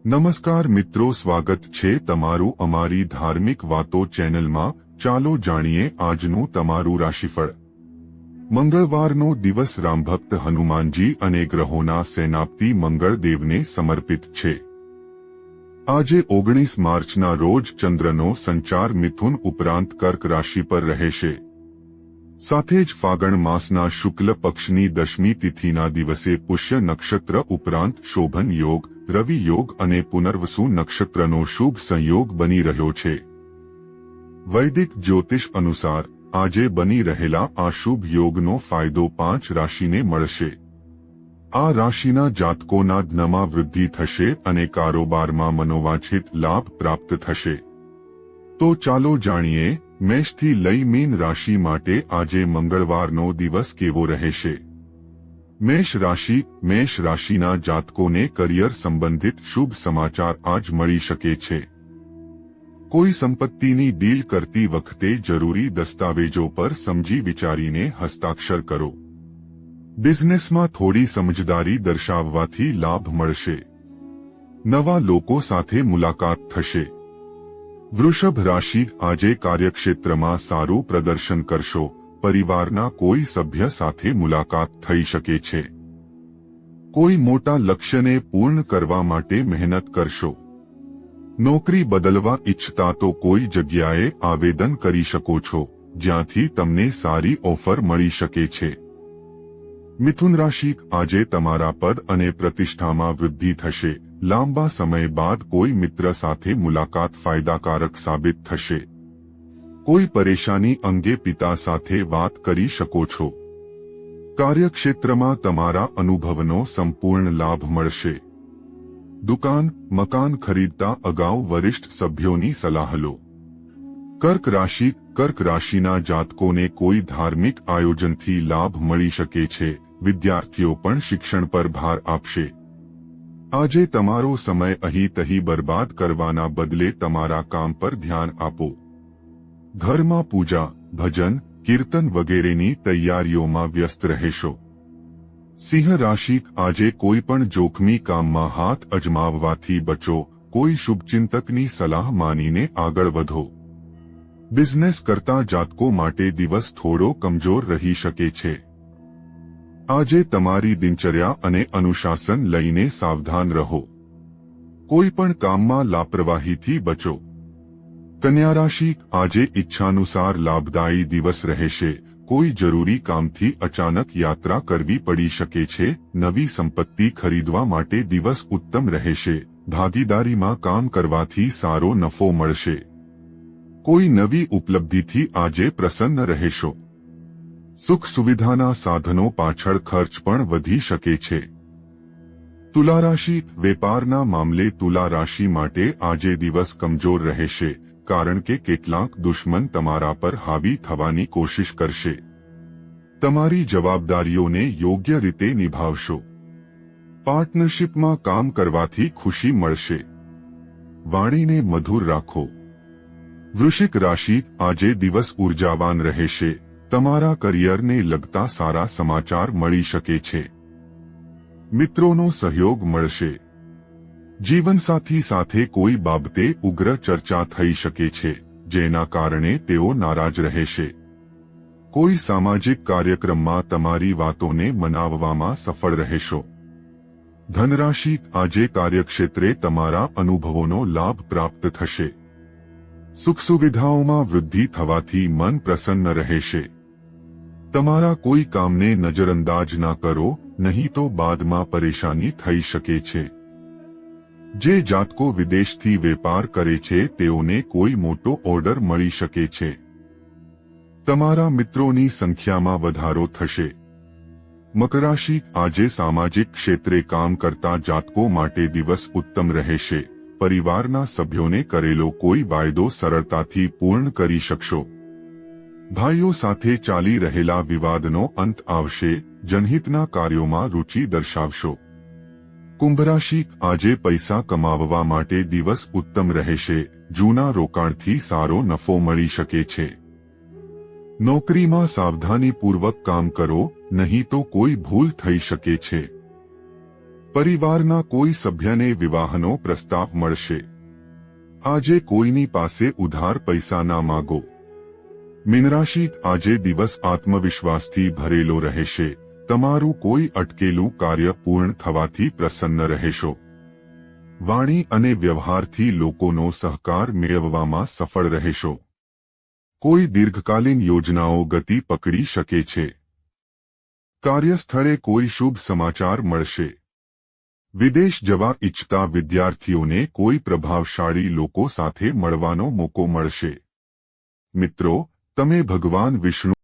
નમસ્કાર મિત્રો, સ્વાગત છે તમારું અમારી ધાર્મિક વાતો ચેનલમાં। ચાલો જાણીએ આજનું તમારું રાશિફળ। મંગળવારનો દિવસ રામભક્ત હનુમાનજી અને ગ્રહોના સેનાપતિ મંગળદેવને સમર્પિત છે। આજે 19 માર્ચના રોજ ચંદ્રનો સંચાર મિથુન ઉપરાંત કર્ક રાશિ પર રહેશે। સાથે જ ફાગણ માસના શુક્લ પક્ષની દશમી તિથિના દિવસે પુષ્ય નક્ષત્ર ઉપરાંત શોભન યોગ, રવિ યોગ અને પુનર્વસુ નક્ષત્રનો શુભ સંયોગ બની રહ્યો છે। વૈદિક જ્યોતિષ અનુસાર આજે બની રહેલા આ શુભ યોગનો ફાયદો 5 રાશિને મળશે। આ રાશિના જાતકોના ધનમાં વૃદ્ધિ થશે અને કારોબારમાં મનોવાંછિત લાભ પ્રાપ્ત થશે। તો ચાલો જાણીએ મેષથી લઈ મીન રાશિ માટે આજે મંગળવારનો દિવસ કેવો રહેશે। મેષ રાશિના જાતકોને કરિયર સંબંધિત શુભ સમાચાર આજ મળી શકે છે। કોઈ સંપત્તિની ડીલ કરતી વખતે જરૂરી દસ્તાવેજો પર સમજી વિચારીને હસ્તાક્ષર કરો। બિઝનેસમાં થોડી સમજદારી દર્શાવવાથી લાભ મળશે। નવા લોકો સાથે મુલાકાત થશે। વૃષભ રાશિ આજે કાર્યક્ષેત્રમાં સારું પ્રદર્શન કરશો। પરિવારના કોઈ સભ્ય સાથે મુલાકાત થઈ શકે છે। કોઈ મોટા લક્ષ્યને પૂર્ણ કરવા માટે મહેનત કરશો। નોકરી બદલવા ઈચ્છતા તો કોઈ જગ્યાએ આવેદન કરી શકો છો જ્યાંથી તમને સારી ઓફર મળી શકે છે। મિથુન રાશિ આજે તમારા પદ અને પ્રતિષ્ઠામાં વૃદ્ધિ થશે। લાંબા સમય બાદ કોઈ મિત્ર સાથે મુલાકાત ફાયદાકારક સાબિત થશે। કોઈ પરેશાની અંગે પિતા સાથે વાત કરી શકો છો। કાર્યક્ષેત્રમાં તમારા અનુભવનો સંપૂર્ણ લાભ મળશે। દુકાન, મકાન ખરીદતા અગાઉ વરિષ્ઠ સભ્યોની સલાહ લો। કર્ક રાશિના જાતકોને કોઈ ધાર્મિક આયોજનથી લાભ મળી શકે છે। વિદ્યાર્થીઓ પણ શિક્ષણ પર ભાર આપશે। આજે તમારો સમય અહીં તહીં બરબાદ કરવાના બદલે તમારા કામ પર ધ્યાન આપો। ઘરમાં પૂજા, ભજન, કીર્તન વગેરેની તૈયારીઓમાં વ્યસ્ત રહેશો। સિંહ રાશિ આજે કોઈ પણ જોખમી કામમાં હાથ અજમાવવાથી બચો। કોઈ શુભચિંતકની સલાહ માનીને આગળ વધો। બિઝનેસ કરતા જાતકો માટે દિવસ થોડો કમજોર રહી શકે છે। આજે તમારી દિનચર્યા અને અનુશાસન લઈને સાવધાન રહો। કોઈ પણ કામમાં લાપરવાહીથી બચો। કન્યા રાશિ આજે ઈચ્છાનુસાર લાભદાયી દિવસ રહેશે। કોઈ જરૂરી કામથી અચાનક યાત્રા કરવી પડી શકે છે। નવી સંપત્તિ ખરીદવા માટે દિવસ ઉત્તમ રહેશે। ભાગીદારીમાં કામ કરવાથી સારો નફો મળશે। કોઈ નવી ઉપલબ્ધિથી આજે પ્રસન્ન રહેશો। સુખ સુવિધાના સાધનો પાછળ ખર્ચ પણ વધી શકે છે। તુલા રાશિ વેપારના મામલે તુલા રાશિ માટે આજે દિવસ કમજોર રહેશે કારણ કે કેટલાક દુશ્મન તમારા પર હાવી થવાની કોશિશ કરશે। તમારી જવાબદારીઓને યોગ્ય રીતે નિભાવશો। પાર્ટનરશિપમાં કામ કરવાથી ખુશી મળશે। વાણીને મધુર રાખો। વૃશ્ચિક રાશિ આજે દિવસ ઉર્જાવાન રહેશે। તમારા કરિયરને લગતા સારા સમાચાર મળી શકે છે। મિત્રોનો સહયોગ મળશે। જીવનસાથી સાથે કોઈ બાબતે ઉગ્ર ચર્ચા થઈ શકે છે જેના કારણે તેઓ નારાજ રહેશે। કોઈ સામાજિક કાર્યક્રમમાં તમારી વાતોને મનાવવામાં સફળ રહેશો। ધનરાશિ આજે કાર્યક્ષેત્રે તમારા અનુભવોનો લાભ પ્રાપ્ત થશે। સુખ સુવિધાઓમાં વૃદ્ધિ થવાથી મન પ્રસન્ન રહેશે। તમારા કોઈ કામને નજરઅંદાજ ના કરો નહીં તો બાદમાં પરેશાની થઈ શકે છે। જે જાતકો વિદેશથી વેપાર કરે છે તેઓને કોઈ મોટો ઓર્ડર મળી શકે છે। તમારા મિત્રોની સંખ્યામાં વધારો થશે। મકર રાશિ આજે સામાજિક ક્ષેત્રે કામ કરતા જાતકો માટે દિવસ ઉત્તમ રહેશે। પરિવારના સભ્યોને કરેલો કોઈ વાયદો સરળતાથી પૂર્ણ કરી શકશો। ભાઈઓ સાથે ચાલી રહેલા વિવાદનો અંત આવશે। જનહિતના કાર્યોમાં રુચિ દર્શાવશો। કુંભ રાશિ આજે પૈસા કમાવવા માટે દિવસ ઉત્તમ રહેશે। જૂના રોકાણથી સારો નફો મળી શકે છે। નોકરીમાં સાવધાનીપૂર્વક કામ કરો નહીં તો કોઈ ભૂલ થઈ શકે છે। પરિવારના કોઈ સભ્યને વિવાહનો પ્રસ્તાવ મળશે. આજે કોઈની પાસે ઉધાર પૈસા ના માગો. મીન રાશિ, આજે દિવસ આત્મવિશ્વાસથી ભરેલો રહેશે. તમારું કોઈ અટકેલું કાર્ય પૂર્ણ થવાથી પ્રસન્ન રહેશો. વાણી અને વ્યવહારથી લોકોનો સહકાર મેળવવામાં સફળ રહેશો. કોઈ દીર્ઘકાલીન યોજનાઓ ગતિ પકડી શકે છે. કાર્યસ્થળે કોઈ શુભ સમાચાર મળશે. વિદેશ જવા ઈચ્છતા વિદ્યાર્થીઓને કોઈ પ્રભાવશાળી લોકો સાથે મળવાનો મોકો મળશે. મિત્રો, તમે ભગવાન વિષ્ણુ